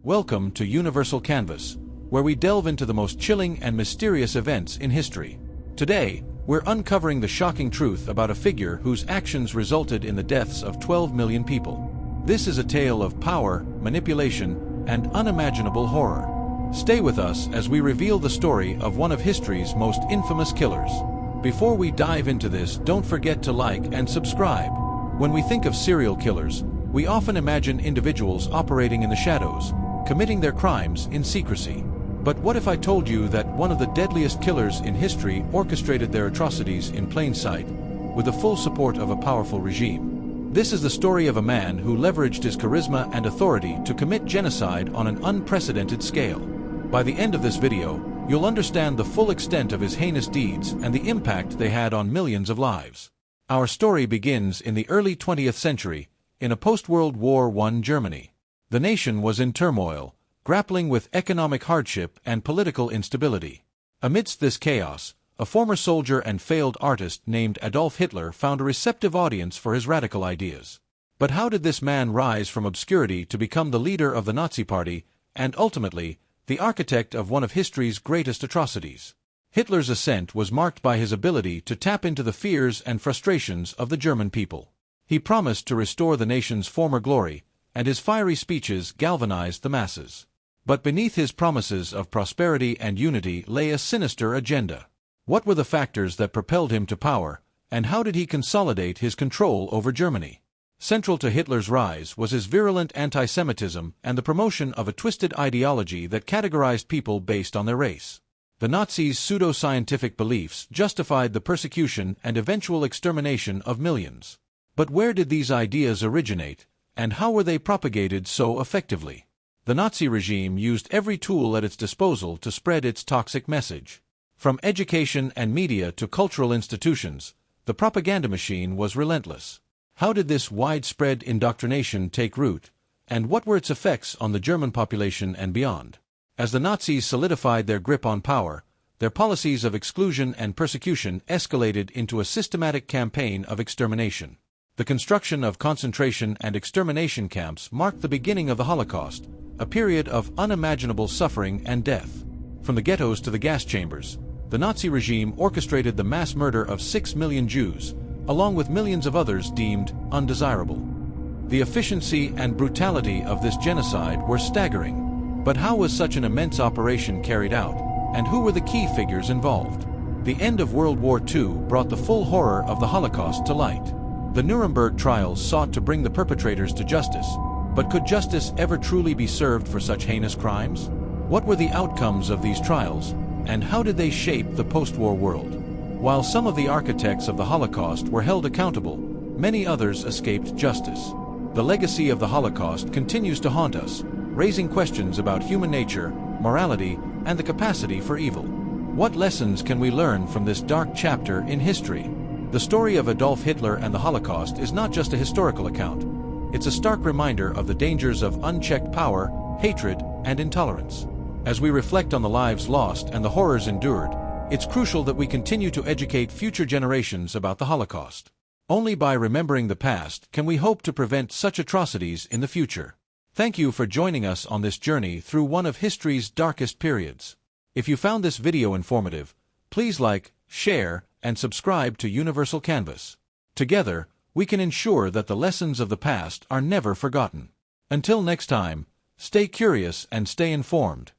Welcome to UniversalCanvas, where we delve into the most chilling and mysterious events in history. Today, we're uncovering the shocking truth about a figure whose actions resulted in the deaths of 12 million people. This is a tale of power, manipulation, and unimaginable horror. Stay with us as we reveal the story of one of history's most infamous killers. Before we dive into this, don't forget to like and subscribe. When we think of serial killers, we often imagine individuals operating in the shadows, committing their crimes in secrecy. But what if I told you that one of the deadliest killers in history orchestrated their atrocities in plain sight, with the full support of a powerful regime? This is the story of a man who leveraged his charisma and authority to commit genocide on an unprecedented scale. By the end of this video, you'll understand the full extent of his heinous deeds and the impact they had on millions of lives. Our story begins in the early 20th century, in a post-World War I Germany. The nation was in turmoil, grappling with economic hardship and political instability. Amidst this chaos, a former soldier and failed artist named Adolf Hitler found a receptive audience for his radical ideas. But how did this man rise from obscurity to become the leader of the Nazi Party and, ultimately, the architect of one of history's greatest atrocities? Hitler's ascent was marked by his ability to tap into the fears and frustrations of the German people. He promised to restore the nation's former glory, and his fiery speeches galvanized the masses. But beneath his promises of prosperity and unity lay a sinister agenda. What were the factors that propelled him to power, and how did he consolidate his control over Germany? Central to Hitler's rise was his virulent anti-Semitism and the promotion of a twisted ideology that categorized people based on their race. The Nazis' pseudo-scientific beliefs justified the persecution and eventual extermination of millions. But where did these ideas originate, and how were they propagated so effectively? The Nazi regime used every tool at its disposal to spread its toxic message. From education and media to cultural institutions, the propaganda machine was relentless. How did this widespread indoctrination take root, and what were its effects on the German population and beyond? As the Nazis solidified their grip on power, their policies of exclusion and persecution escalated into a systematic campaign of extermination. The construction of concentration and extermination camps marked the beginning of the Holocaust, a period of unimaginable suffering and death. From the ghettos to the gas chambers, the Nazi regime orchestrated the mass murder of 6 million Jews, along with millions of others deemed undesirable. The efficiency and brutality of this genocide were staggering. But how was such an immense operation carried out, and who were the key figures involved? The end of World War II brought the full horror of the Holocaust to light. The Nuremberg trials sought to bring the perpetrators to justice, but could justice ever truly be served for such heinous crimes? What were the outcomes of these trials, and how did they shape the post-war world? While some of the architects of the Holocaust were held accountable, many others escaped justice. The legacy of the Holocaust continues to haunt us, raising questions about human nature, morality, and the capacity for evil. What lessons can we learn from this dark chapter in history? The story of Adolf Hitler and the Holocaust is not just a historical account. It's a stark reminder of the dangers of unchecked power, hatred, and intolerance. As we reflect on the lives lost and the horrors endured, it's crucial that we continue to educate future generations about the Holocaust. Only by remembering the past can we hope to prevent such atrocities in the future. Thank you for joining us on this journey through one of history's darkest periods. If you found this video informative, please like, share, and subscribe to UniversalCanvas. Together, we can ensure that the lessons of the past are never forgotten. Until next time, stay curious and stay informed.